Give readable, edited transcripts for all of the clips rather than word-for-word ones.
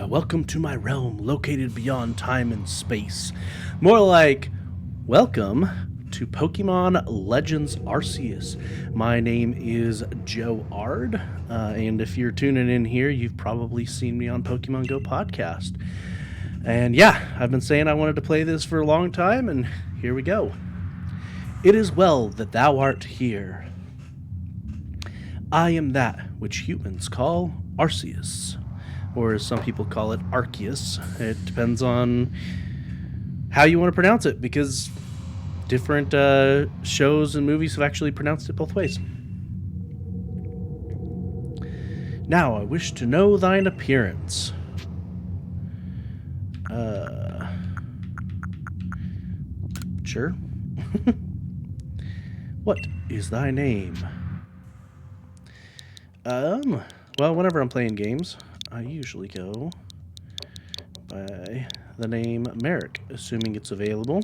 welcome to my realm located beyond time and space. More like, welcome to Pokemon Legends Arceus. My name is Joe Ard, and if you're tuning in here, you've probably seen me on Pokemon Go podcast. And yeah, I've been saying I wanted to play this for a long time, and here we go. It is well that thou art here. I am that which humans call Arceus, or as some people call it, Arceus. It depends on how you want to pronounce it, because different shows and movies have actually pronounced it both ways. Now I wish to know thine appearance. Sure. What is thy name? Well, whenever I'm playing games, I usually go by the name Merrick, assuming it's available.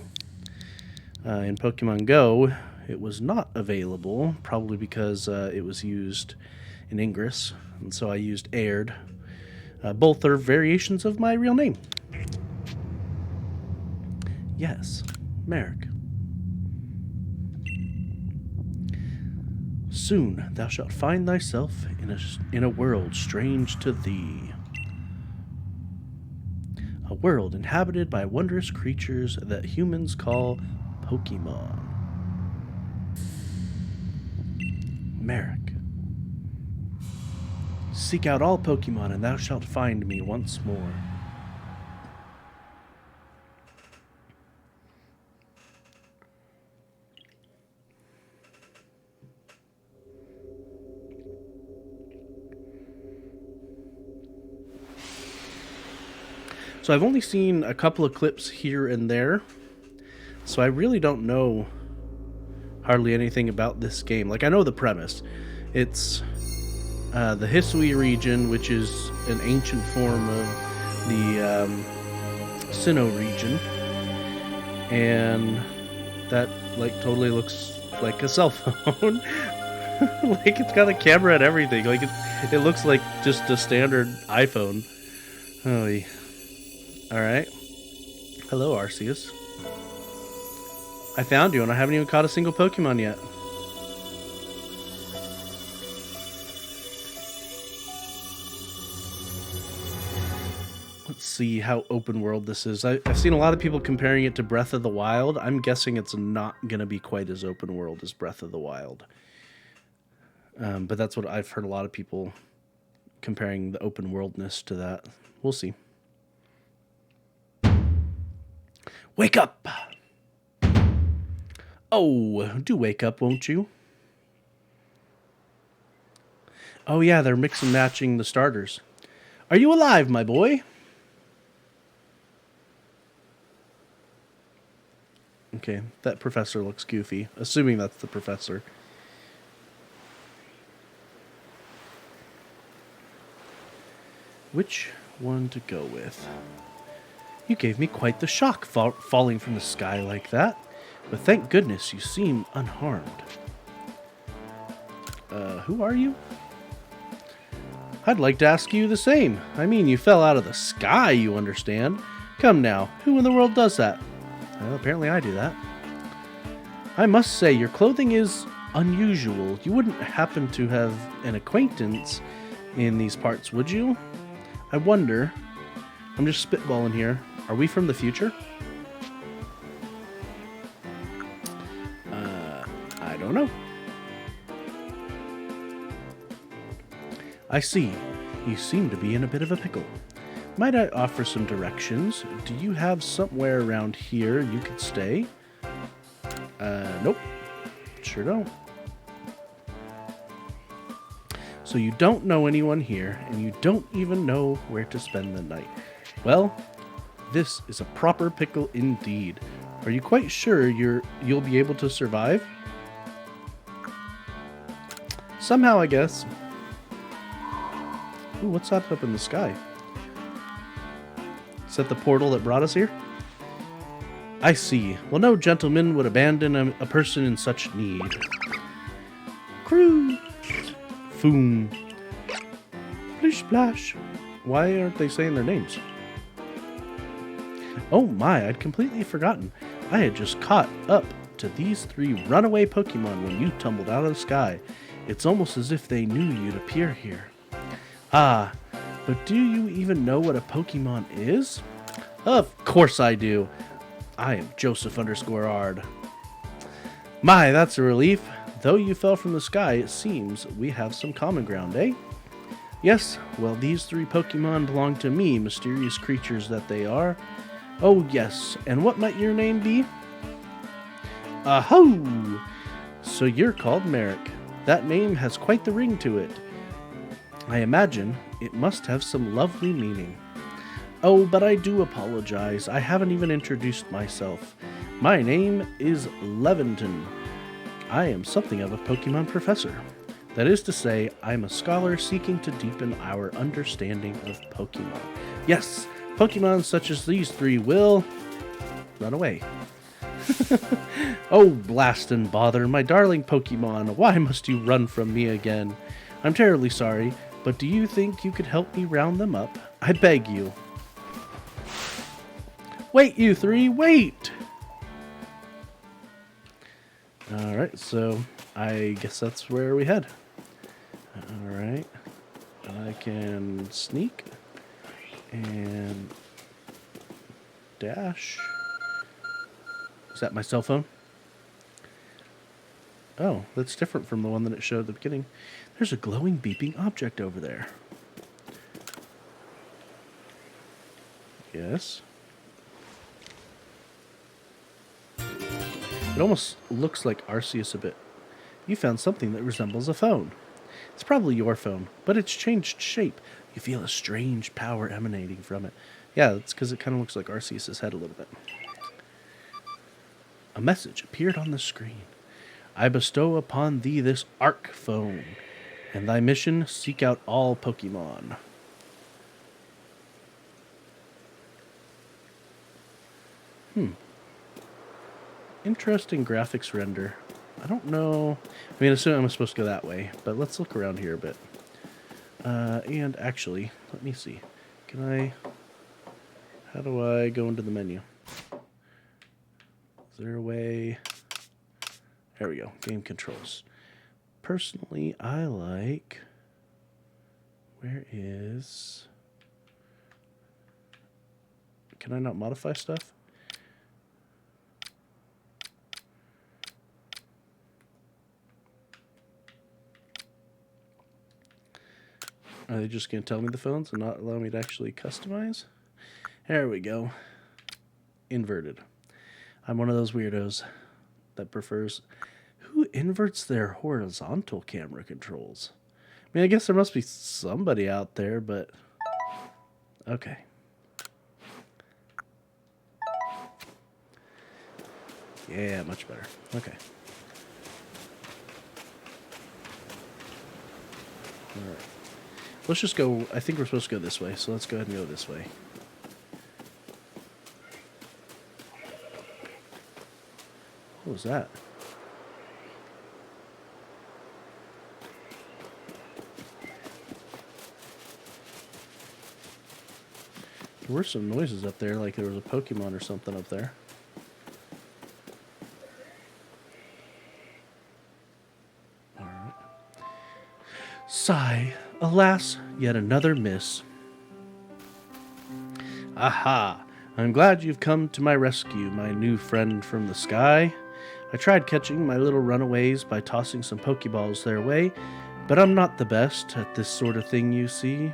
In Pokemon Go, it was not available, probably because it was used in Ingress, and so I used Aird. Both are variations of my real name. Yes, Merrick. Soon thou shalt find thyself in a world strange to thee. A world inhabited by wondrous creatures that humans call Pokemon. Merrick. Seek out all Pokemon and thou shalt find me once more. So I've only seen a couple of clips here and there, so I really don't know hardly anything about this game. Like, I know the premise. It's the Hisui region, which is an ancient form of the Sinnoh region, and that, like, totally looks like a cell phone. Like, it's got a camera and everything. Like, it looks like just a standard iPhone. Oh, yeah. Alright. Hello, Arceus. I found you, and I haven't even caught a single Pokemon yet. Let's see how open world this is. I've seen a lot of people comparing it to Breath of the Wild. I'm guessing it's not going to be quite as open world as Breath of the Wild. But that's what I've heard a lot of people comparing the open worldness to that. We'll see. Wake up! Oh, do wake up, won't you? Oh yeah, they're mix and matching the starters. Are you alive, my boy? Okay, that professor looks goofy. Assuming that's the professor. Which one to go with? You gave me quite the shock falling from the sky like that, but thank goodness you seem unharmed. Who are you? I'd like to ask you the same. I mean, you fell out of the sky, you understand. Come now, who in the world does that? Well, apparently I do that. I must say, your clothing is unusual. You wouldn't happen to have an acquaintance in these parts, would you? I wonder. I'm just spitballing here. Are we from the future? I don't know. I see. You seem to be in a bit of a pickle. Might I offer some directions? Do you have somewhere around here you could stay? Nope. Sure don't. So you don't know anyone here, and you don't even know where to spend the night. Well, this is a proper pickle indeed. Are you quite sure you'll be able to survive? Somehow, I guess. Ooh, what's that up in the sky? Is that the portal that brought us here? I see. Well, no gentleman would abandon a person in such need. Crew! Foom. Splish splash. Why aren't they saying their names? Oh my, I'd completely forgotten. I had just caught up to these 3 runaway Pokemon when you tumbled out of the sky. It's almost as if they knew you'd appear here. Ah, but do you even know what a Pokemon is? Of course I do. I am Joseph_Ard. My, that's a relief. Though you fell from the sky, it seems we have some common ground, eh? Yes, well, these 3 Pokemon belong to me, mysterious creatures that they are. Oh, yes, and what might your name be? Aho! So you're called Merrick. That name has quite the ring to it. I imagine it must have some lovely meaning. Oh, but I do apologize. I haven't even introduced myself. My name is Levinton. I am something of a Pokemon professor. That is to say, I'm a scholar seeking to deepen our understanding of Pokemon. Yes, Pokemon such as these 3 will run away. Oh, blast and bother, my darling Pokemon, why must you run from me again? I'm terribly sorry, but do you think you could help me round them up? I beg you. Wait, you 3, wait! Alright, so I guess that's where we head. Alright, I can sneak and dash. Is that my cell phone? Oh, that's different from the one that it showed at the beginning. There's a glowing, beeping object over there. Yes. It almost looks like Arceus a bit. You found something that resembles a phone. It's probably your phone, but it's changed shape. You feel a strange power emanating from it. Yeah, it's because it kind of looks like Arceus' head a little bit. A message appeared on the screen. I bestow upon thee this Arc phone, and thy mission, seek out all Pokemon. Interesting graphics render. I don't know. I mean, assuming I'm supposed to go that way, but let's look around here a bit. And actually, let me see. How do I go into the menu? Is there a way? There we go. Game controls. Personally, I like... Where is... Can I not modify stuff? Are they just going to tell me the phones and not allow me to actually customize? There we go. Inverted. I'm one of those weirdos that prefers... Who inverts their horizontal camera controls? I mean, I guess there must be somebody out there, but... Okay. Yeah, much better. Okay. Alright. Let's just go... I think we're supposed to go this way, so let's go ahead and go this way. What was that? There were some noises up there, like there was a Pokemon or something up there. Alright. Sigh. Alas, yet another miss. Aha! I'm glad you've come to my rescue, my new friend from the sky. I tried catching my little runaways by tossing some Pokeballs their way, but I'm not the best at this sort of thing, you see.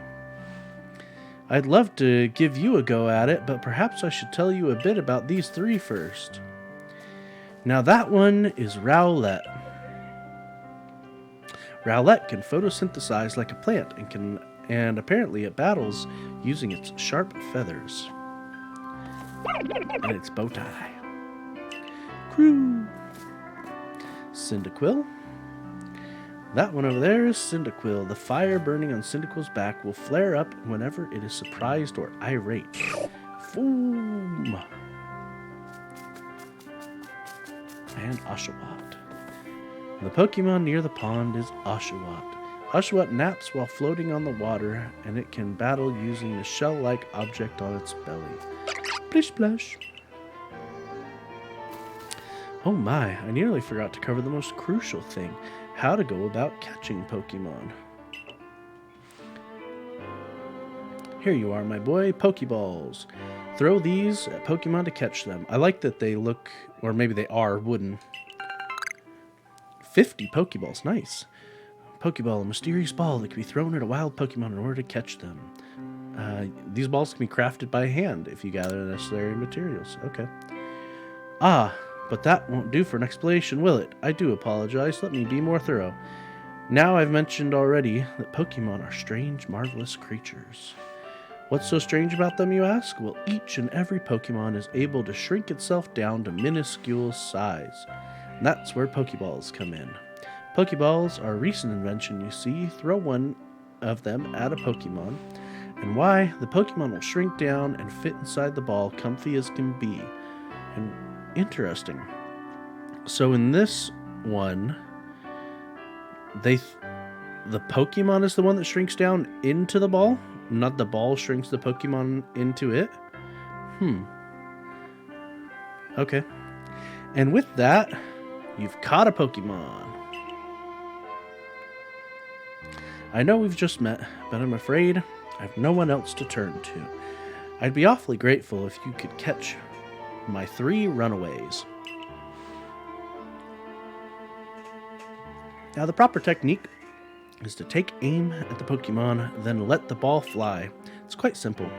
I'd love to give you a go at it, but perhaps I should tell you a bit about these 3 first. Now that one is Rowlet. Rowlet can photosynthesize like a plant and apparently it battles using its sharp feathers and its bow tie. Crew. Cyndaquil. That one over there is Cyndaquil. The fire burning on Cyndaquil's back will flare up whenever it is surprised or irate. Foom. And Oshawott. The Pokemon near the pond is Oshawott. Oshawott naps while floating on the water, and it can battle using the shell-like object on its belly. Plish splash. Oh my, I nearly forgot to cover the most crucial thing, how to go about catching Pokemon. Here you are, my boy, Pokeballs. Throw these at Pokemon to catch them. I like that they look, or maybe they are, wooden. 50 Pokeballs, nice. Pokeball, a mysterious ball that can be thrown at a wild Pokemon in order to catch them. These balls can be crafted by hand if you gather the necessary materials. Okay. Ah, but that won't do for an explanation, will it? I do apologize. Let me be more thorough. Now I've mentioned already that Pokemon are strange, marvelous creatures. What's so strange about them, you ask? Well, each and every Pokemon is able to shrink itself down to minuscule size. And that's where Pokeballs come in. Pokeballs are a recent invention, you see. Throw one of them at a Pokemon, and why? The Pokemon will shrink down and fit inside the ball, comfy as can be. And interesting. So in this one, the Pokemon is the one that shrinks down into the ball, not the ball shrinks the Pokemon into it. Okay. And with that, you've caught a Pokemon. I know we've just met, but I'm afraid I have no one else to turn to. I'd be awfully grateful if you could catch my 3 runaways. Now, the proper technique is to take aim at the Pokemon, then let the ball fly. It's quite simple.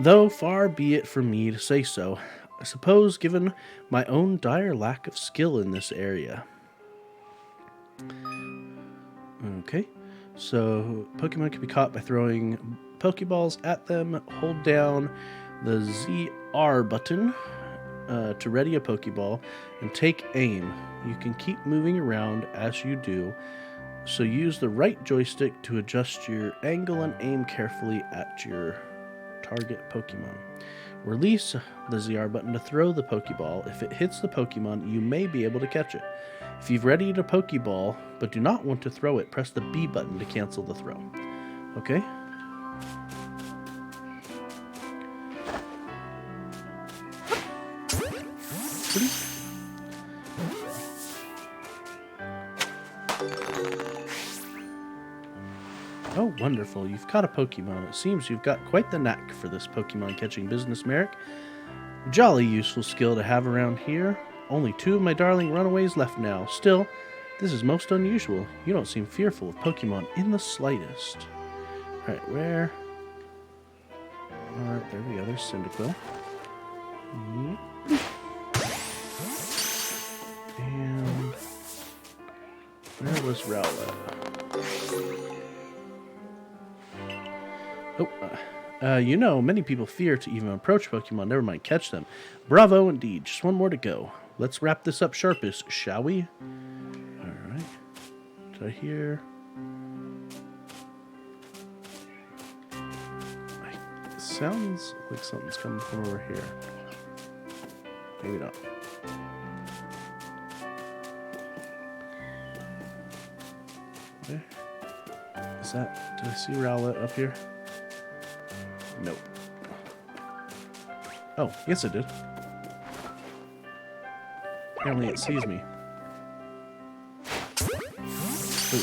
Though far be it from me to say so, I suppose, given my own dire lack of skill in this area. Okay, so Pokemon can be caught by throwing Pokeballs at them. Hold down the ZR button to ready a Pokeball and take aim. You can keep moving around as you do, so use the right joystick to adjust your angle and aim carefully at your target Pokemon. Release the ZR button to throw the Pokeball. If it hits the Pokemon, you may be able to catch it. If you've readied a Pokeball but do not want to throw it, press the B button to cancel the throw. Okay? Oh, wonderful. You've caught a Pokemon. It seems you've got quite the knack for this Pokemon catching business, Merrick. Jolly useful skill to have around here. Only 2 of my darling runaways left now. Still, this is most unusual. You don't seem fearful of Pokemon in the slightest. Alright, where? Alright, there we go. There's Cyndaquil. And where was Rowlet? You know, many people fear to even approach Pokemon, never mind catch them. Bravo indeed. Just one more to go. Let's wrap this up sharpest, shall we? Alright. Did I hear? It sounds like something's coming from over here. Maybe not. Okay. Is that... Did I see Rowlet up here? Nope. Oh, yes it did. Apparently it sees me. Ooh.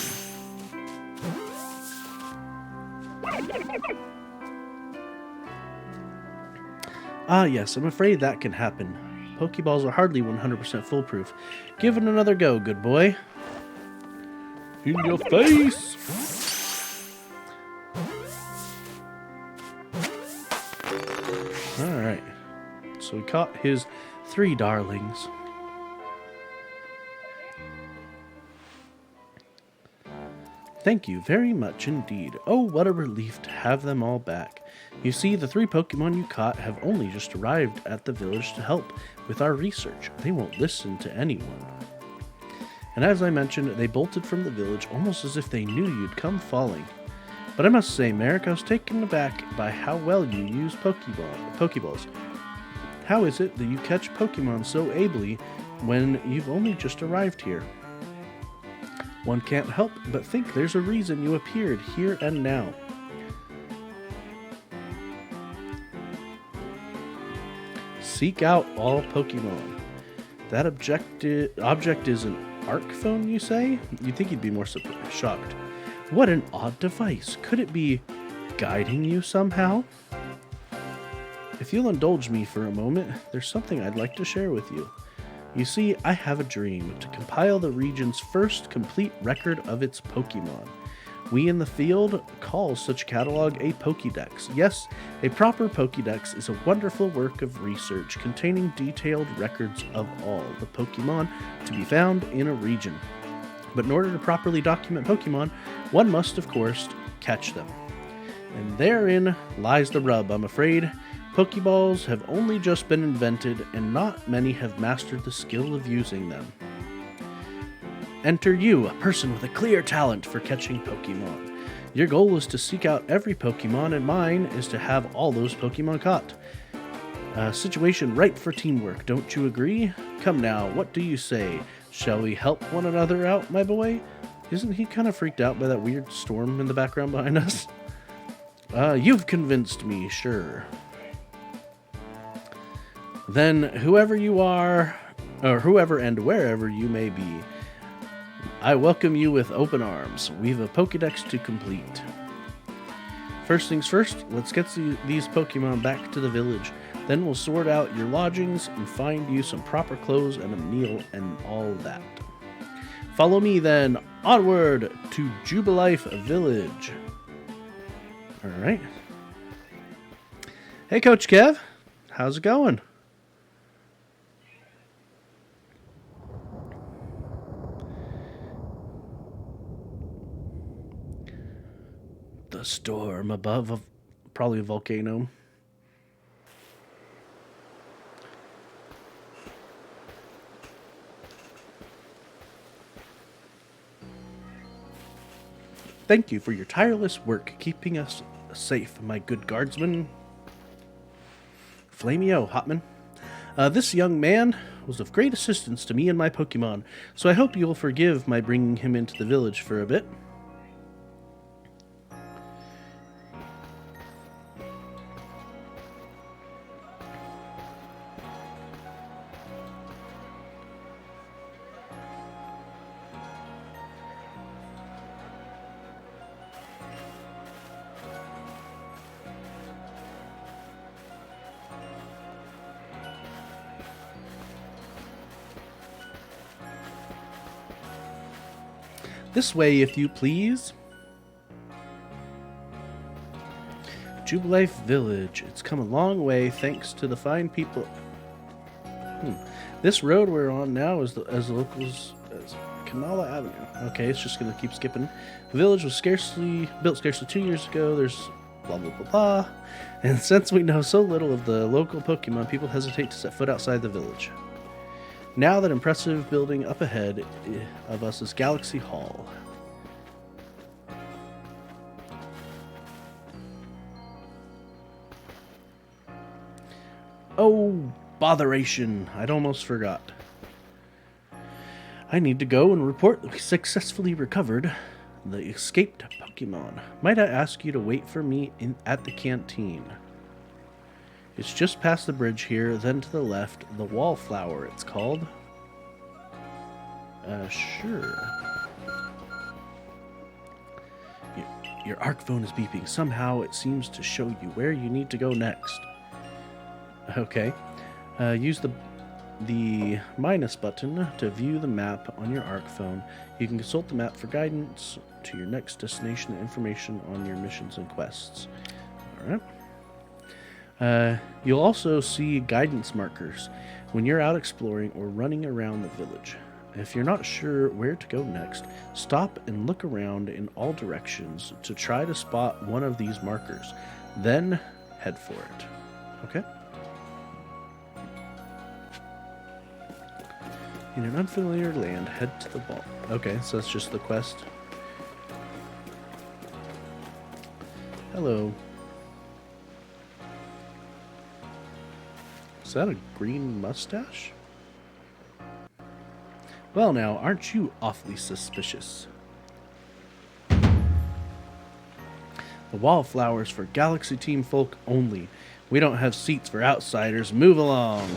Ah yes, I'm afraid that can happen. Pokeballs are hardly 100% foolproof. Give it another go, good boy. In your face! Alright, so we caught his 3 darlings. Thank you very much indeed. Oh, what a relief to have them all back. You see, the 3 Pokemon you caught have only just arrived at the village to help with our research. They won't listen to anyone. And as I mentioned, they bolted from the village almost as if they knew you'd come falling. But I must say, Merrick, I was taken aback by how well you use Pokeballs. How is it that you catch Pokemon so ably when you've only just arrived here? One can't help but think there's a reason you appeared here and now. Seek out all Pokemon. That object is an arc phone, you say? You'd think you'd be more shocked. What an odd device. Could it be guiding you somehow? If you'll indulge me for a moment, there's something I'd like to share with you. You see, I have a dream to compile the region's first complete record of its Pokemon. We in the field call such catalog a Pokédex. Yes, a proper Pokédex is a wonderful work of research containing detailed records of all the Pokemon to be found in a region. But in order to properly document Pokemon, one must, of course, catch them. And therein lies the rub, I'm afraid. Pokeballs have only just been invented, and not many have mastered the skill of using them. Enter you, a person with a clear talent for catching Pokemon. Your goal is to seek out every Pokemon, and mine is to have all those Pokemon caught. A situation ripe for teamwork, don't you agree? Come now, what do you say? Shall we help one another out, my boy? Isn't he kind of freaked out by that weird storm in the background behind us? You've convinced me, sure. Then, whoever you are, or whoever and wherever you may be, I welcome you with open arms. We've a Pokédex to complete. First things first, let's get these Pokemon back to the village. Then we'll sort out your lodgings and find you some proper clothes and a meal and all that. Follow me then, onward to Jubilife Village. Alright. Hey Coach Kev, how's it going? The storm above, probably a volcano. Thank you for your tireless work keeping us safe, my good guardsman. Flamio, Hotman. This young man was of great assistance to me and my Pokemon, so I hope you'll forgive my bringing him into the village for a bit. This way, if you please. Jubilife Village. It's come a long way thanks to the fine people. This road we're on now is as locals as Kamala Avenue. Okay, it's just going to keep skipping. The village was built scarcely 2 years ago. There's blah, blah, blah, blah. And since we know so little of the local Pokemon, people hesitate to set foot outside the village. Now that impressive building up ahead of us is Galaxy Hall. Oh, botheration. I'd almost forgot. I need to go and report that we successfully recovered the escaped Pokemon. Might I ask you to wait for me at the canteen? It's just past the bridge here, then to the left, the Wallflower it's called. Sure. Your ARC phone is beeping. Somehow it seems to show you where you need to go next. Okay. Use the minus button to view the map on your ARC phone. You can consult the map for guidance to your next destination and information on your missions and quests. Alright. You'll also see guidance markers when you're out exploring or running around the village. If you're not sure where to go next, stop and look around in all directions to try to spot one of these markers. Then head for it. Okay? In an unfamiliar land, head to the ball. Okay, so that's just the quest. Hello. Is that a green mustache? Well now, aren't you awfully suspicious? The wallflowers for Galaxy Team folk only. We don't have seats for outsiders. Move along.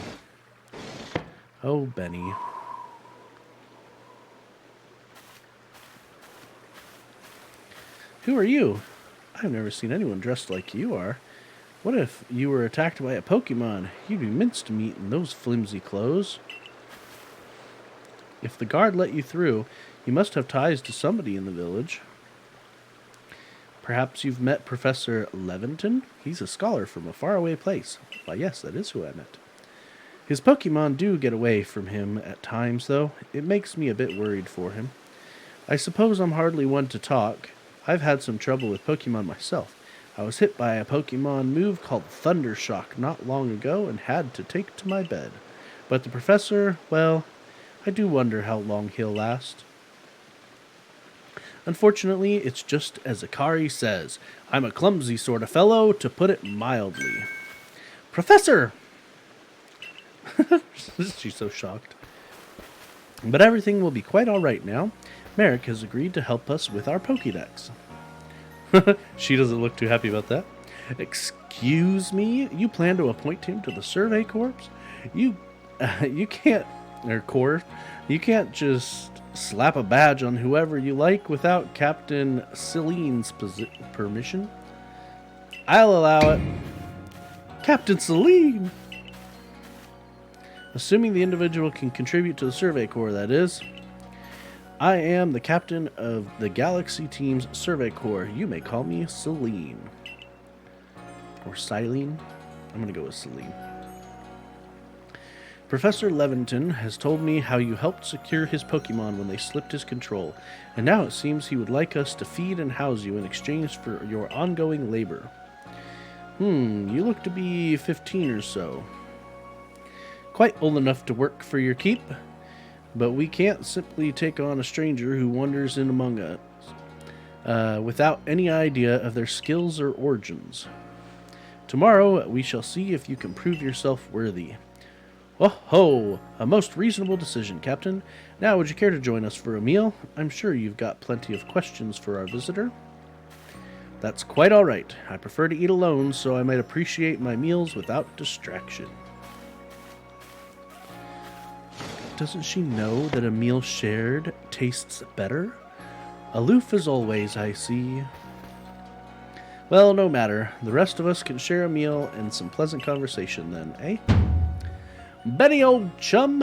Oh, Benny. Who are you? I've never seen anyone dressed like you are. What if you were attacked by a Pokemon? You'd be minced meat in those flimsy clothes. If the guard let you through, you must have ties to somebody in the village. Perhaps you've met Professor Leventon? He's a scholar from a faraway place. Why, yes, that is who I met. His Pokemon do get away from him at times, though. It makes me a bit worried for him. I suppose I'm hardly one to talk. I've had some trouble with Pokemon myself. I was hit by a Pokemon move called Thundershock not long ago and had to take to my bed. But the professor, well, I do wonder how long he'll last. Unfortunately, it's just as Akari says. I'm a clumsy sort of fellow, to put it mildly. Professor! She's so shocked. But everything will be quite all right now. Merrick has agreed to help us with our Pokédex. She doesn't look too happy about that. Excuse me? You plan to appoint him to the Survey Corps? You can't, or Corps, you can't just slap a badge on whoever you like without Captain Celine's permission. I'll allow it. Captain Celine! Assuming the individual can contribute to the Survey Corps, that is. I am the captain of the Galaxy Team's Survey Corps. You may call me Celine. Or Silene. I'm going to go with Celine. Professor Leventon has told me how you helped secure his Pokemon when they slipped his control, and now it seems he would like us to feed and house you in exchange for your ongoing labor. You look to be 15 or so. Quite old enough to work for your keep, but we can't simply take on a stranger who wanders in among us without any idea of their skills or origins. Tomorrow we shall see if you can prove yourself worthy. Oh ho! A most reasonable decision, Captain. Now, would you care to join us for a meal? I'm sure you've got plenty of questions for our visitor. That's quite all right. I prefer to eat alone, so I might appreciate my meals without distraction. Doesn't she know that a meal shared tastes better? Aloof as always, I see. Well, no matter. The rest of us can share a meal and some pleasant conversation then, eh? Benny, old chum,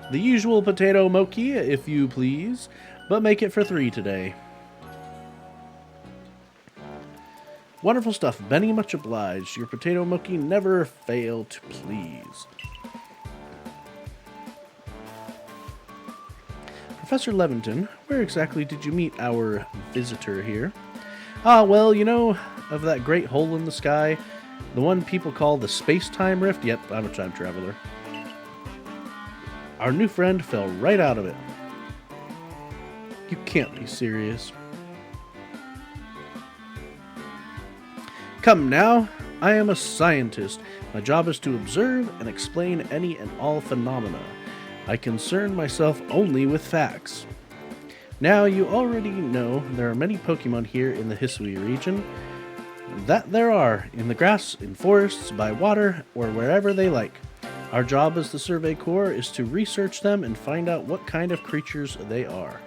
the usual potato mochi, if you please, but make it for 3 today. Wonderful stuff, Benny, much obliged. Your potato mochi never fail to please. Professor Leventon, where exactly did you meet our visitor here? Ah, well, you know, of that great hole in the sky, the one people call the space-time rift? Yep, I'm a time traveler. Our new friend fell right out of it. You can't be serious. Come now, I am a scientist. My job is to observe and explain any and all phenomena. I concern myself only with facts. Now, you already know there are many Pokemon here in the Hisui region. That there are, in the grass, in forests, by water, or wherever they like. Our job as the Survey Corps is to research them and find out what kind of creatures they are.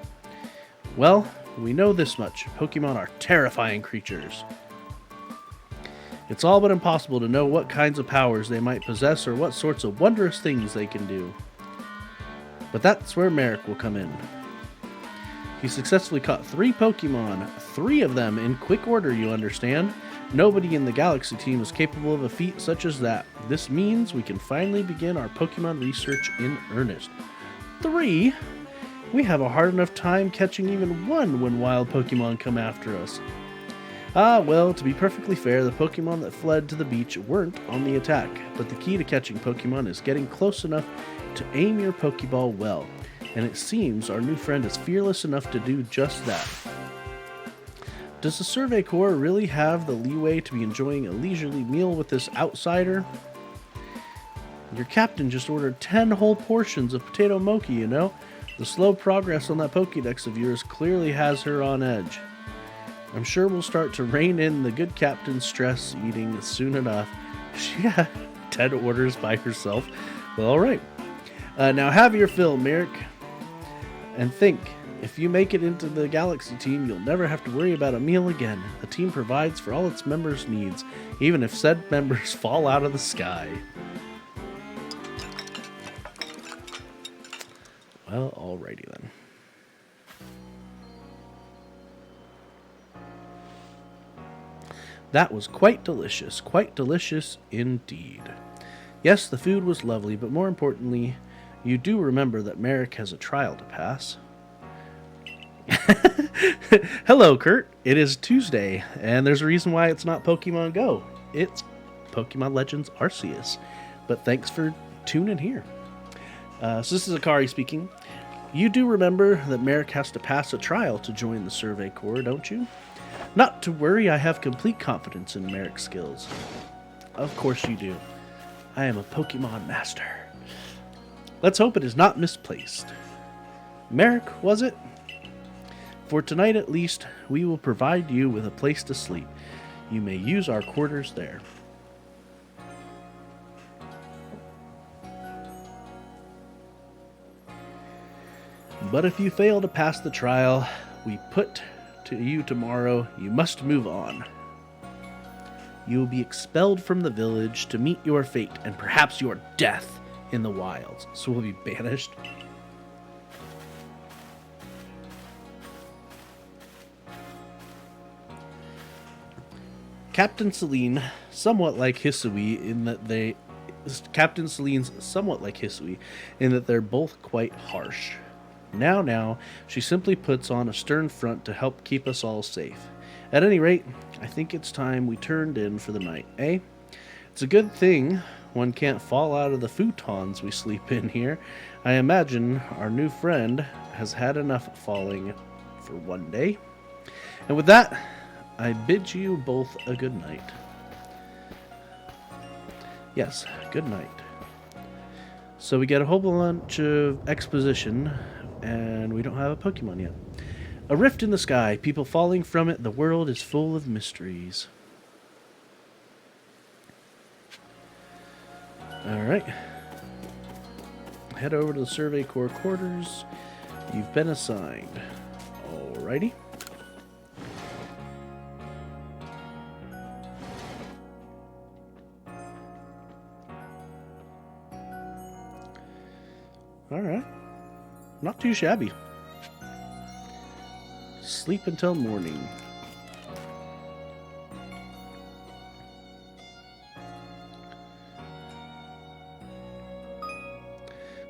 Well, we know this much. Pokemon are terrifying creatures. It's all but impossible to know what kinds of powers they might possess or what sorts of wondrous things they can do. But that's where Merrick will come in. He successfully caught 3 Pokemon, 3 of them in quick order, you understand. Nobody in the Galaxy Team is capable of a feat such as that. This means we can finally begin our Pokemon research in earnest. 3? We have a hard enough time catching even 1 when wild Pokemon come after us. Ah, well, to be perfectly fair, the Pokemon that fled to the beach weren't on the attack, but the key to catching Pokemon is getting close enough to aim your Pokeball well, and it seems our new friend is fearless enough to do just that. Does the Survey Corps really have the leeway to be enjoying a leisurely meal with this outsider? Your captain just ordered 10 whole portions of potato mochi, you know. The slow progress on that Pokédex of yours clearly has her on edge. I'm sure we'll start to rein in the good captain's stress eating soon enough. She had 10 orders by herself. Well, all right. Now have your fill, Merrick. And think, if you make it into the Galaxy team, you'll never have to worry about a meal again. The team provides for all its members' needs, even if said members fall out of the sky. Well, alrighty then. That was quite delicious indeed. Yes, the food was lovely, but more importantly, you do remember that Merrick has a trial to pass. Hello, Kurt. It is Tuesday, and there's a reason why it's not Pokemon Go. It's Pokemon Legends Arceus. But thanks for tuning here. So this is Akari speaking. You do remember that Merrick has to pass a trial to join the Survey Corps, don't you? Not to worry, I have complete confidence in Merrick's skills. Of course you do. I am a Pokemon Master. Let's hope it is not misplaced. Merrick, was it? For tonight at least, we will provide you with a place to sleep. You may use our quarters there. But if you fail to pass the trial we put to you tomorrow, you must move on. You will be expelled from the village to meet your fate and perhaps your death in the wilds. So we'll be banished. Captain Celine's somewhat like Hisui in that they're both quite harsh. Now, she simply puts on a stern front to help keep us all safe. At any rate, I think it's time we turned in for the night, eh? It's a good thing one can't fall out of the futons we sleep in here. I imagine our new friend has had enough falling for one day. And with that, I bid you both a good night. Yes, good night. So we get a whole bunch of exposition, and we don't have a Pokemon yet. A rift in the sky, people falling from it, the world is full of mysteries. Alright. Head over to the Survey Corps quarters. You've been assigned. Alrighty. Alright. Not too shabby. Sleep until morning.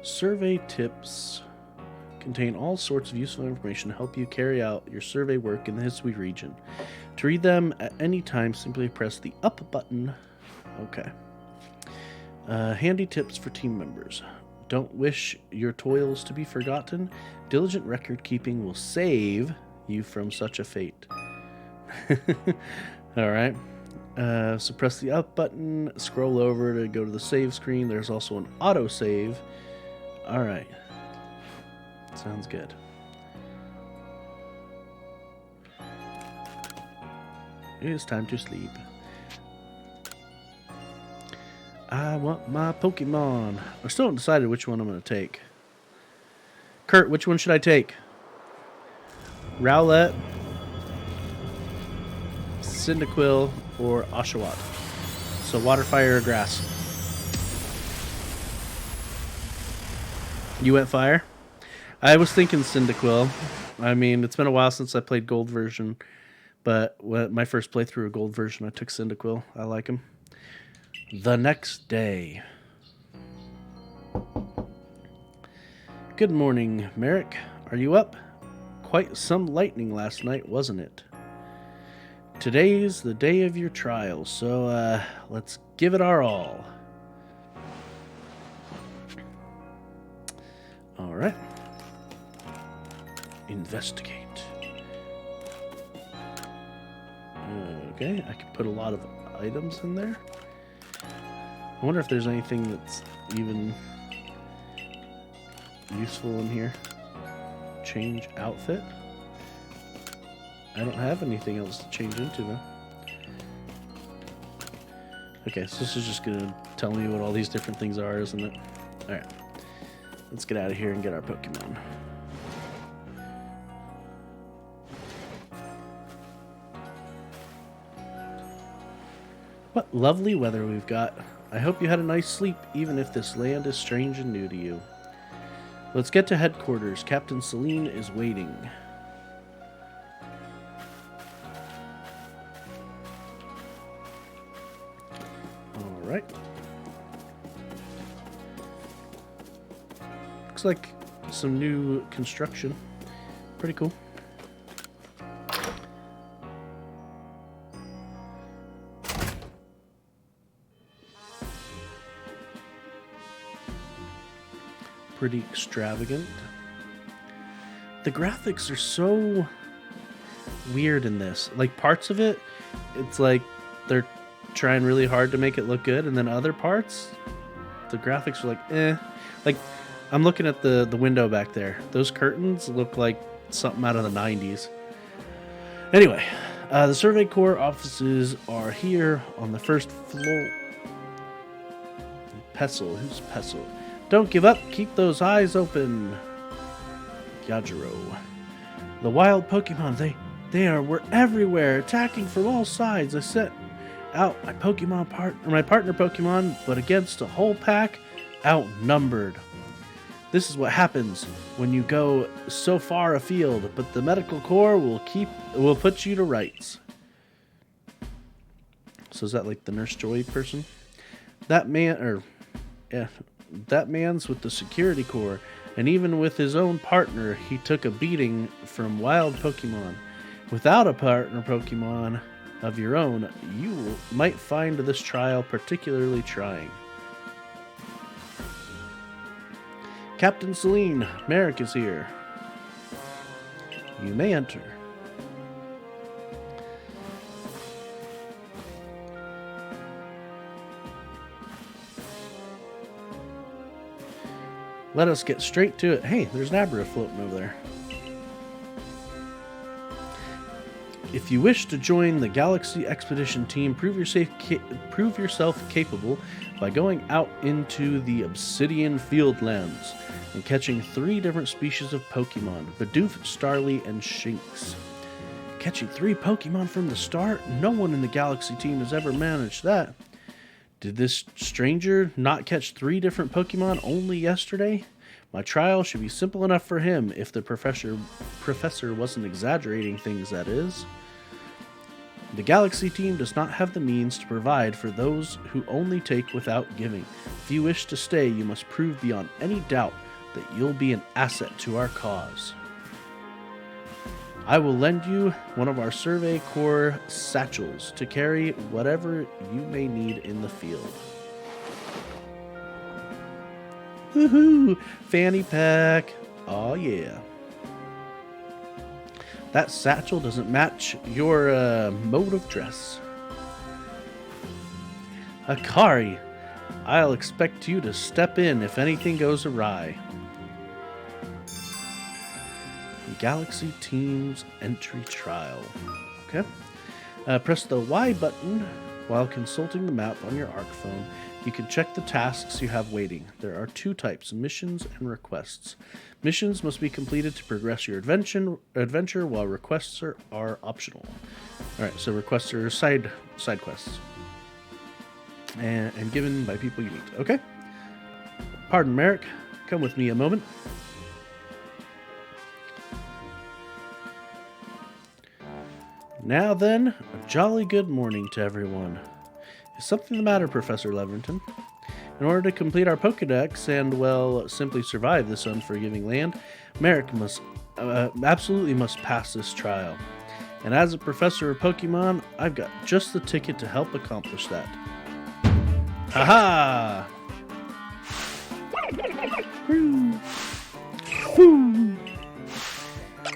Survey tips contain all sorts of useful information to help you carry out your survey work in the Hisui region. To read them at any time, simply press the up button. Okay. Handy tips for team members. Don't wish your toils to be forgotten. Diligent record keeping will save you from such a fate. Alright. So press the up button, scroll over to go to the save screen. There's also an auto save. Alright. Sounds good. It is time to sleep. I want my Pokemon. I still haven't decided which one I'm going to take. Kurt, which one should I take? Rowlet, Cyndaquil, or Oshawott? So water, fire, or grass? You went fire? I was thinking Cyndaquil. I mean, it's been a while since I played Gold version, but when my first playthrough of Gold version, I took Cyndaquil. I like him. The next day. Good morning, Merrick. Are you up? Quite some lightning last night, wasn't it? Today's the day of your trial, so let's give it our all. Alright. Investigate. Okay, I can put a lot of items in there. I wonder if there's anything that's even useful in here. change outfit. I don't have anything else to change into now. Okay, so this is just going to tell me what all these different things are, isn't it? Alright. Let's get out of here and get our Pokemon. What lovely weather we've got. I hope you had a nice sleep, even if this land is strange and new to you. Let's get to headquarters. Captain Celine is waiting. Alright. Looks like some new construction. Pretty cool. Pretty extravagant. The graphics are so weird in this. Like, parts of it, it's like they're trying really hard to make it look good, and then other parts, the graphics are like, eh. Like, I'm looking at the window back there. Those curtains look like something out of the 90s. Anyway, the Survey Corps offices are here on the first floor. Pestle. Who's Pestle? Don't give up. Keep those eyes open. Yajiro. The wild Pokemon, were everywhere, attacking from all sides. I sent out my partner Pokemon, but against a whole pack, outnumbered. This is what happens when you go so far afield, but the medical corps will put you to rights. So is that like the Nurse Joy person? That man's with the security corps, and even with his own partner, he took a beating from wild Pokemon. Without a partner Pokemon of your own, you might find this trial particularly trying. Captain Celine, Merrick is here. You may enter. Let us get straight to it. Hey, there's an Abra floating over there. If you wish to join the Galaxy Expedition team, prove yourself capable by going out into the Obsidian Fieldlands and catching 3 different species of Pokemon, Bidoof, Starly, and Shinx. Catching 3 Pokemon from the start? No one in the Galaxy team has ever managed that. Did this stranger not catch 3 different Pokemon only yesterday? My trial should be simple enough for him, if the professor wasn't exaggerating things, that is. The Galaxy team does not have the means to provide for those who only take without giving. If you wish to stay, you must prove beyond any doubt that you'll be an asset to our cause. I will lend you one of our Survey Corps satchels to carry whatever you may need in the field. Woohoo! Fanny pack! Oh yeah. That satchel doesn't match your mode of dress. Akari, I'll expect you to step in if anything goes awry. Galaxy Team's entry trial. Okay. Press the Y button while consulting the map on your ARC phone. You can check the tasks you have waiting. There are 2 types, missions and requests. Missions must be completed to progress your adventure, while requests are optional. Alright, so requests are side quests. And given by people you meet. Okay. Pardon, Merrick. Come with me a moment. Now then, a jolly good morning to everyone. Is something the matter, Professor Leverton? In order to complete our Pokedex and, well, simply survive this unforgiving land, Merrick absolutely must pass this trial. And as a professor of Pokemon, I've got just the ticket to help accomplish that. Ha-ha! Woo! Woo!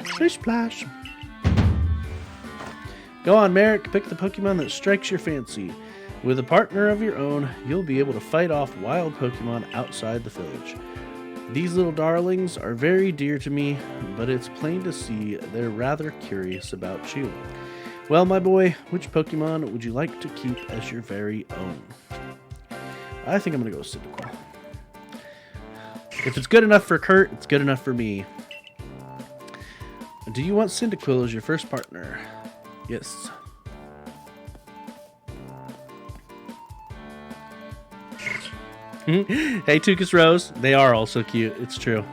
Splish splash! Go on, Merrick, pick the Pokemon that strikes your fancy. With a partner of your own, you'll be able to fight off wild Pokemon outside the village. These little darlings are very dear to me, but it's plain to see they're rather curious about you. Well, my boy, which Pokemon would you like to keep as your very own? I think I'm going to go with Cyndaquil. If it's good enough for Kurt, it's good enough for me. Do you want Cyndaquil as your first partner? Yes. Hey, Tucus Rose. They are also cute. It's true.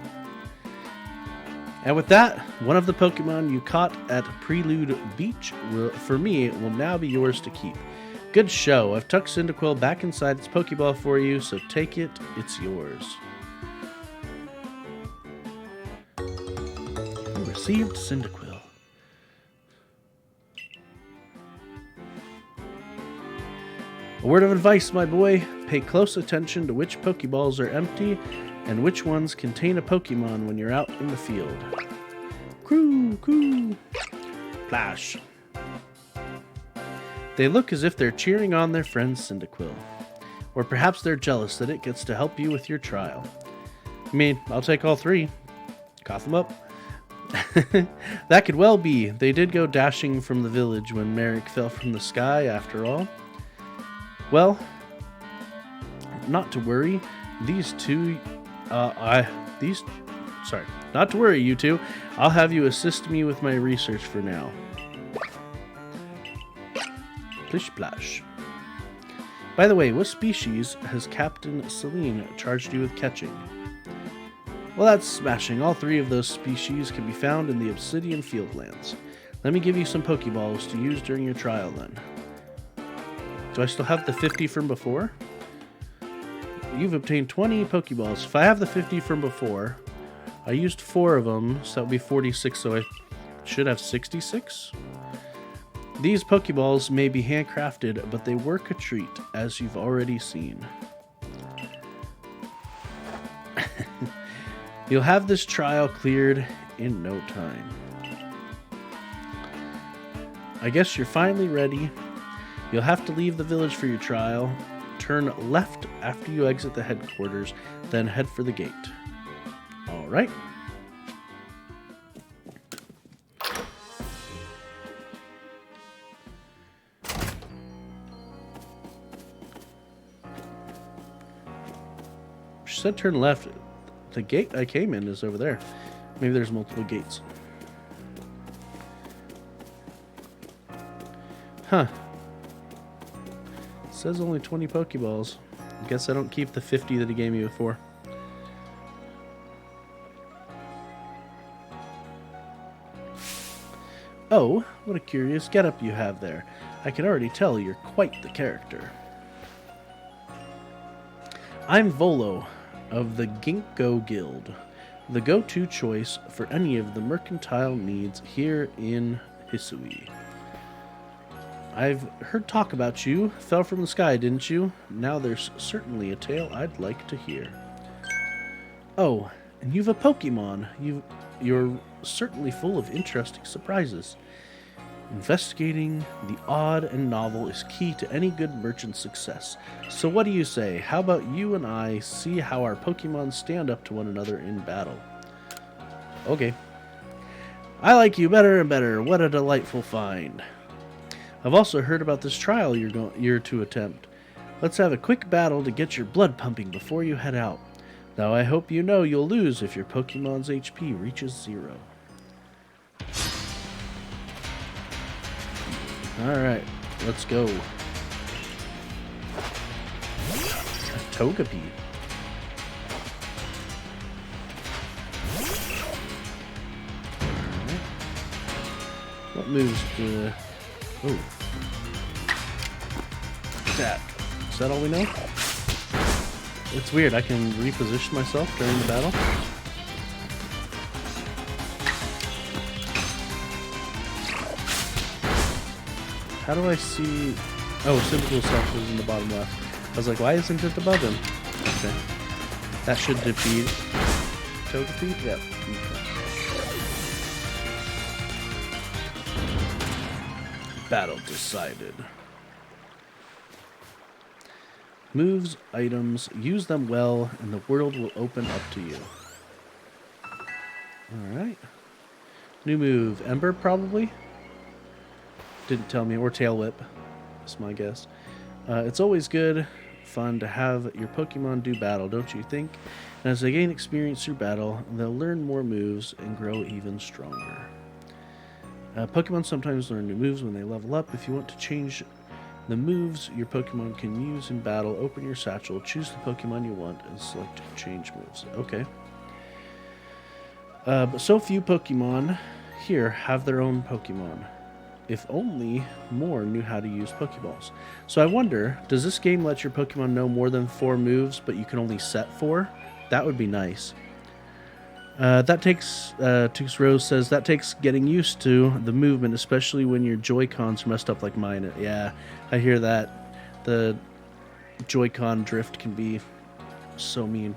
And with that, one of the Pokemon you caught at Prelude Beach for me will now be yours to keep. Good show. I've tucked Cyndaquil back inside its Pokeball for you, so take it. It's yours. You received Cyndaquil. A word of advice, my boy. Pay close attention to which Pokeballs are empty and which ones contain a Pokemon when you're out in the field. Coo, coo. Flash. They look as if they're cheering on their friend Cyndaquil. Or perhaps they're jealous that it gets to help you with your trial. I mean, I'll take all three. Cough them up. That could well be. They did go dashing from the village when Merrick fell from the sky, after all. Well, not to worry. Not to worry, you two. I'll have you assist me with my research for now. Plish splash. By the way, what species has Captain Celine charged you with catching? Well, that's smashing. All three of those species can be found in the Obsidian Fieldlands. Let me give you some Pokeballs to use during your trial then. Do I still have the 50 from before? You've obtained 20 Pokeballs. If I have the 50 from before, I used 4 of them, so that would be 46, so I should have 66? These Pokeballs may be handcrafted, but they work a treat, as you've already seen. You'll have this trial cleared in no time. I guess you're finally ready. You'll have to leave the village for your trial. Turn left after you exit the headquarters, then head for the gate. All right. She said turn left. The gate I came in is over there. Maybe there's multiple gates. Huh. It says only 20 Pokeballs. I guess I don't keep the 50 that he gave me before. Oh, what a curious getup you have there. I can already tell you're quite the character. I'm Volo of the Ginkgo Guild, the go-to choice for any of the mercantile needs here in Hisui. I've heard talk about you. Fell from the sky, didn't you? Now there's certainly a tale I'd like to hear. Oh, and you've a Pokemon. You're certainly full of interesting surprises. Investigating the odd and novel is key to any good merchant's success. So what do you say? How about you and I see how our Pokemon stand up to one another in battle? Okay. I like you better and better. What a delightful find. I've also heard about this trial you're to attempt. Let's have a quick battle to get your blood pumping before you head out. Though I hope you know you'll lose if your Pokemon's HP reaches 0. Alright, let's go. Togepi. Alright. What moves do... Oh. Attack. Is that all we know? It's weird, I can reposition myself during the battle. How do I see... Oh, Cyndaquil stuff is in the bottom left. I was like, why isn't it above him? Okay. That should defeat... Togepi? Yep. Okay. Battle decided. Moves, items, use them well, and the world will open up to you. Alright. New move. Ember, probably? Didn't tell me. Or Tail Whip. That's my guess. It's always fun to have your Pokemon do battle, don't you think? And as they gain experience through battle, they'll learn more moves and grow even stronger. Pokemon sometimes learn new moves when they level up. If you want to change the moves your Pokemon can use in battle, open your satchel, choose the Pokemon you want, and select change moves. Okay. But so few Pokemon here have their own Pokemon. If only more knew how to use Pokeballs. So I wonder, does this game let your Pokemon know more than 4 moves, but you can only set 4? That would be nice. Tux Rose says, that takes getting used to the movement, especially when your Joy-Cons are messed up like mine. Yeah, I hear that. The Joy-Con drift can be so mean.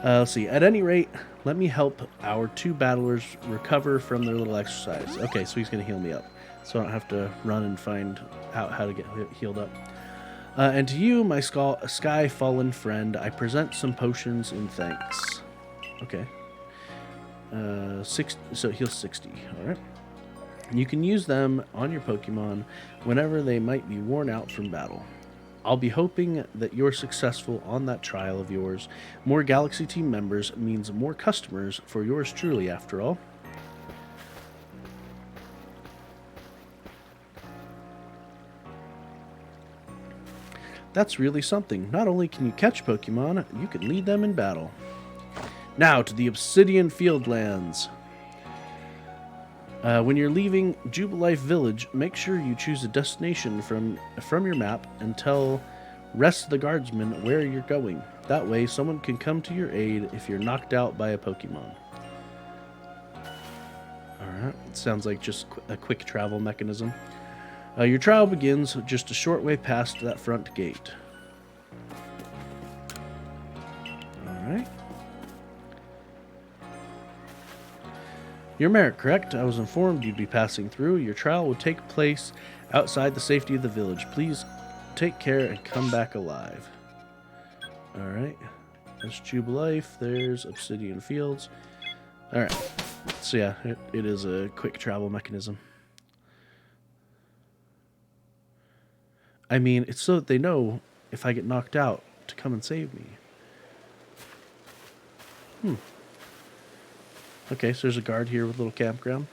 Let's see. At any rate, let me help our 2 battlers recover from their little exercise. Okay, so he's going to heal me up, so I don't have to run and find out how to get healed up. And to you, my sky fallen friend, I present some potions in thanks. Okay. So heal 60. All right. You can use them on your Pokemon whenever they might be worn out from battle. I'll be hoping that you're successful on that trial of yours. More Galaxy Team members means more customers for yours truly, after all. That's really something. Not only can you catch Pokemon, you can lead them in battle. Now to the Obsidian Fieldlands. When you're leaving Jubilife Village, make sure you choose a destination from your map and tell rest of the guardsmen where you're going. That way, someone can come to your aid if you're knocked out by a Pokemon. Alright, it sounds like just a quick travel mechanism. Your trial begins just a short way past that front gate. Alright. You're Merrick, correct? I was informed you'd be passing through. Your trial will take place outside the safety of the village. Please take care and come back alive. Alright. There's Jubilife. There's Obsidian Fields. Alright. So yeah, it is a quick travel mechanism. I mean, it's so that they know if I get knocked out to come and save me. Okay, so there's a guard here with a little campground.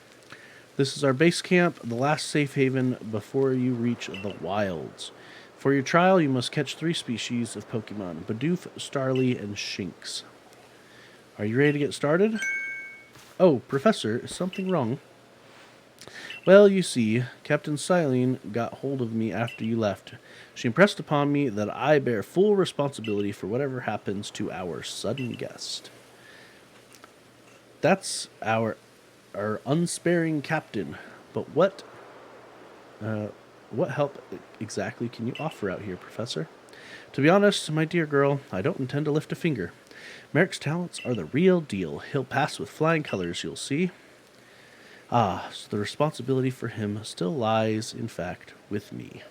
This is our base camp, the last safe haven before you reach the wilds. For your trial, you must catch 3 species of Pokemon: Bidoof, Starly, and Shinx. Are you ready to get started? Oh, Professor, is something wrong? Well, you see, Captain Silene got hold of me after you left. She impressed upon me that I bear full responsibility for whatever happens to our sudden guest. That's our unsparing captain. But what help exactly can you offer out here, Professor? To be honest, my dear girl, I don't intend to lift a finger. Merrick's talents are the real deal. He'll pass with flying colors, you'll see. Ah, so the responsibility for him still lies, in fact, with me.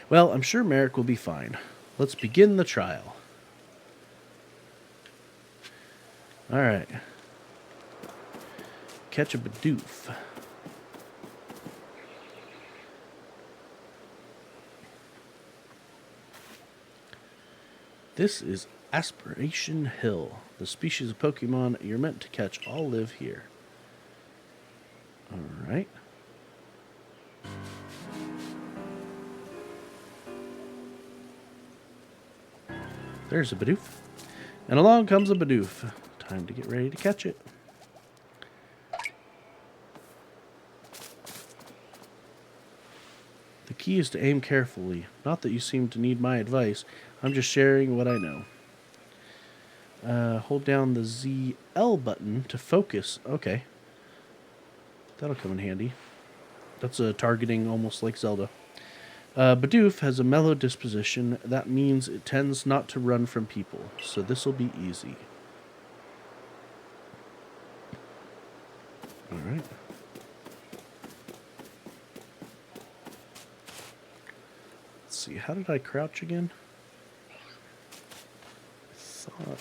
Well, I'm sure Merrick will be fine. Let's begin the trial. Alright. Catch a Bidoof. This is Aspiration Hill. The species of Pokemon you're meant to catch all live here. Alright. There's a Bidoof. And along comes a Bidoof. Time to get ready to catch it. The key is to aim carefully. Not that you seem to need my advice. I'm just sharing what I know. Hold down the ZL button to focus. Okay. That'll come in handy. That's a targeting almost like Zelda. Bidoof has a mellow disposition. That means it tends not to run from people. So this will be easy. Alright. Let's see. How did I crouch again? I thought...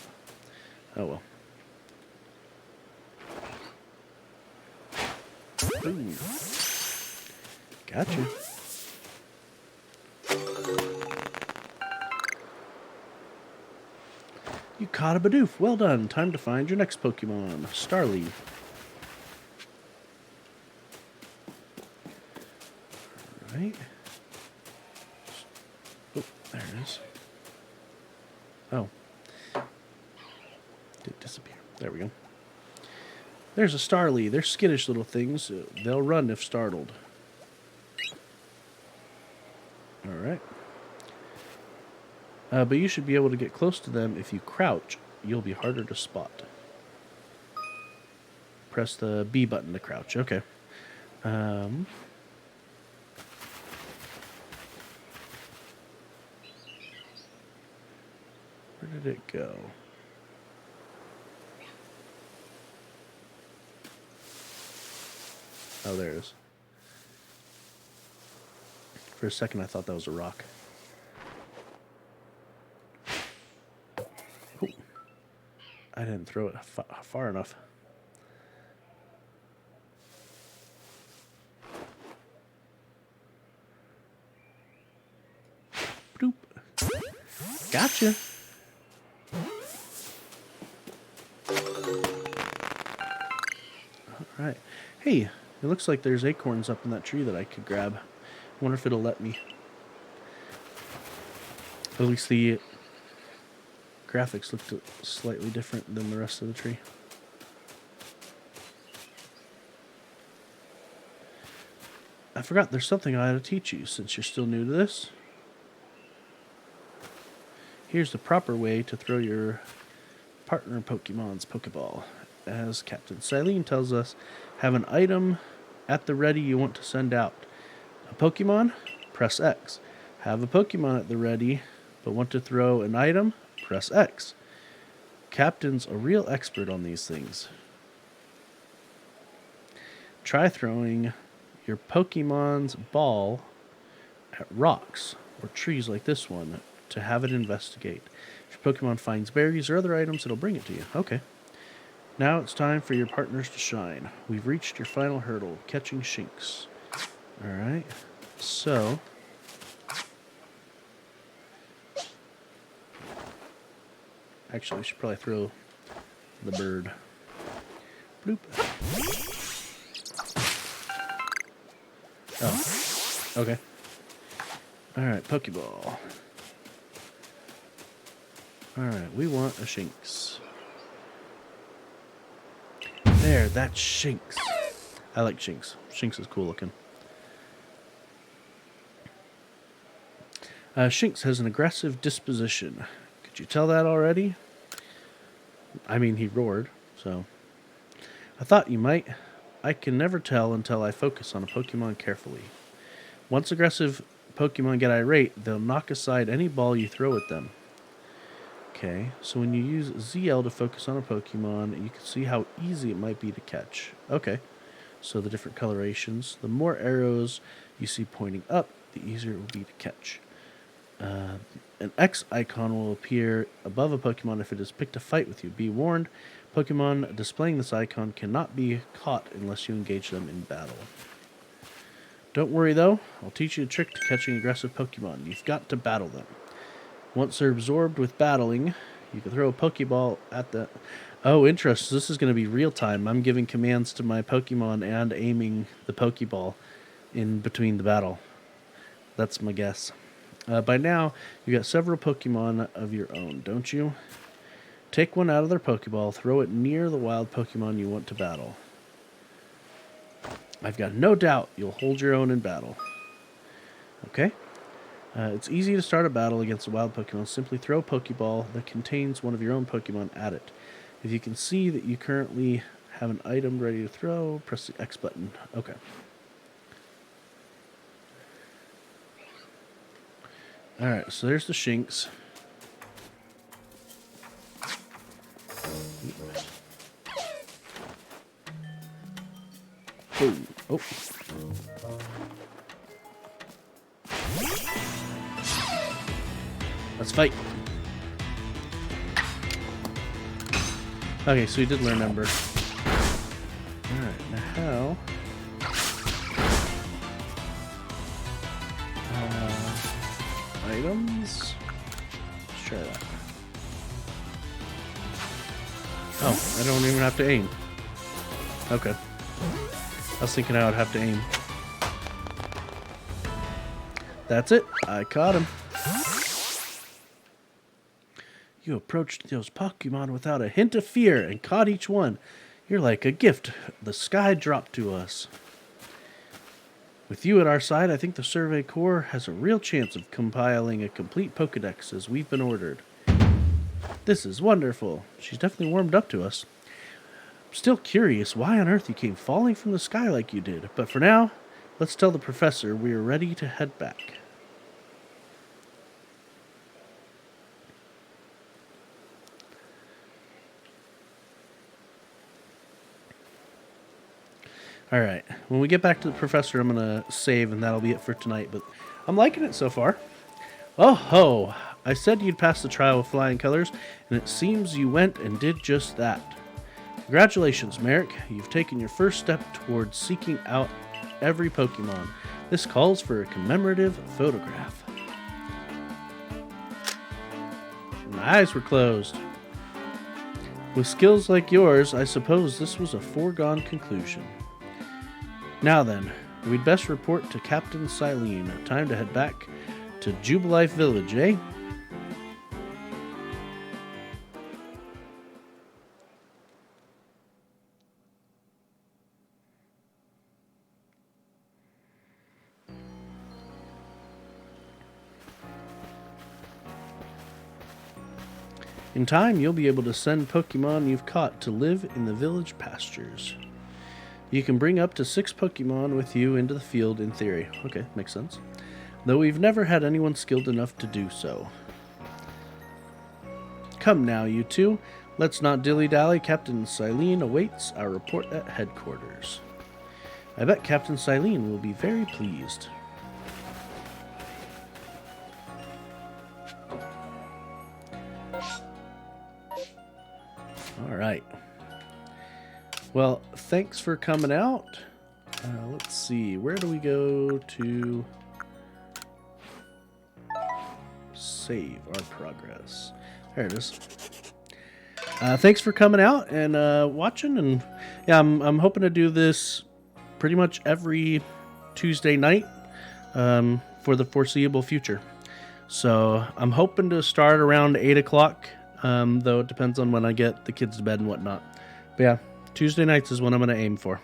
Oh well. Boom. Gotcha. You caught a Bidoof. Well done. Time to find your next Pokemon. Starly. Alright. Oh, there it is. Oh. Did disappear. There we go. There's a Starly. They're skittish little things. They'll run if startled. Alright. But you should be able to get close to them if you crouch. You'll be harder to spot. Press the B button to crouch. Okay. Where did it go? Oh, there it is. For a second, I thought that was a rock. Ooh. I didn't throw it far enough. Bloop. Gotcha. All right. Hey, it looks like there's acorns up in that tree that I could grab. I wonder if it'll let me. At least the graphics looked slightly different than the rest of the tree. I forgot there's something I ought to teach you since you're still new to this. Here's the proper way to throw your partner Pokemon's Pokeball. As Captain Silene tells us, have an item at the ready you want to send out. A Pokemon? Press X. Have a Pokemon at the ready, but want to throw an item? Press X. Captain's a real expert on these things. Try throwing your Pokemon's ball at rocks or trees like this one to have it investigate. If your Pokemon finds berries or other items, it'll bring it to you. Okay. Now it's time for your partners to shine. We've reached your final hurdle, catching Shinx. Alright, so... Actually, we should probably throw the bird. Bloop. Oh, okay. Alright, Pokeball. Alright, we want a Shinx. There, that's Shinx. I like Shinx. Shinx is cool looking. Shinx has an aggressive disposition. Could you tell that already? I mean, he roared, so... I thought you might. I can never tell until I focus on a Pokemon carefully. Once aggressive Pokemon get irate, they'll knock aside any ball you throw at them. Okay, so when you use ZL to focus on a Pokemon, you can see how easy it might be to catch. Okay, so the different colorations. The more arrows you see pointing up, the easier it will be to catch. An X icon will appear above a Pokemon if it has picked a fight with you. Be warned, Pokemon displaying this icon cannot be caught unless you engage them in battle. Don't worry though, I'll teach you a trick to catching aggressive Pokemon. You've got to battle them. Once they're absorbed with battling, you can throw a Pokeball at the... Oh, interesting. This is going to be real time. I'm giving commands to my Pokemon and aiming the Pokeball in between the battle. That's my guess. By now, you got several Pokemon of your own, don't you? Take one out of their Pokeball, throw it near the wild Pokemon you want to battle. I've got no doubt you'll hold your own in battle. Okay. It's easy to start a battle against a wild Pokemon. Simply throw a Pokeball that contains one of your own Pokemon at it. If you can see that you currently have an item ready to throw, press the X button. Okay. Alright, so there's the Shinx. Boom. Oh. Let's fight. Okay, so we did learn number. Alright, now how items. Let's try that. Oh, I don't even have to aim. Okay. I was thinking I would have to aim. That's it. I caught him. You approached those Pokemon without a hint of fear and caught each one. You're like a gift the sky dropped to us. With you at our side, I think the Survey Corps has a real chance of compiling a complete Pokedex as we've been ordered. This is wonderful. She's definitely warmed up to us. I'm still curious why on earth you came falling from the sky like you did, but for now, let's tell the professor we are ready to head back. Alright, when we get back to the professor, I'm going to save, and that'll be it for tonight, but I'm liking it so far. Oh ho! I said you'd pass the trial with flying colors, and it seems you went and did just that. Congratulations, Merrick. You've taken your first step towards seeking out every Pokemon. This calls for a commemorative photograph. My eyes were closed. With skills like yours, I suppose this was a foregone conclusion. Now then, we'd best report to Captain Silene. Time to head back to Jubilife Village, eh? In time, you'll be able to send Pokemon you've caught to live in the village pastures. You can bring up to 6 Pokemon with you into the field in theory. Okay, makes sense. Though we've never had anyone skilled enough to do so. Come now, you two. Let's not dilly-dally. Captain Silene awaits our report at headquarters. I bet Captain Silene will be very pleased. Alright. Well, thanks for coming out. Let's see. Where do we go to save our progress? There it is. Thanks for coming out and watching. And yeah, I'm hoping to do this pretty much every Tuesday night for the foreseeable future. So I'm hoping to start around 8 o'clock, though it depends on when I get the kids to bed and whatnot. But yeah, Tuesday nights is what I'm going to aim for.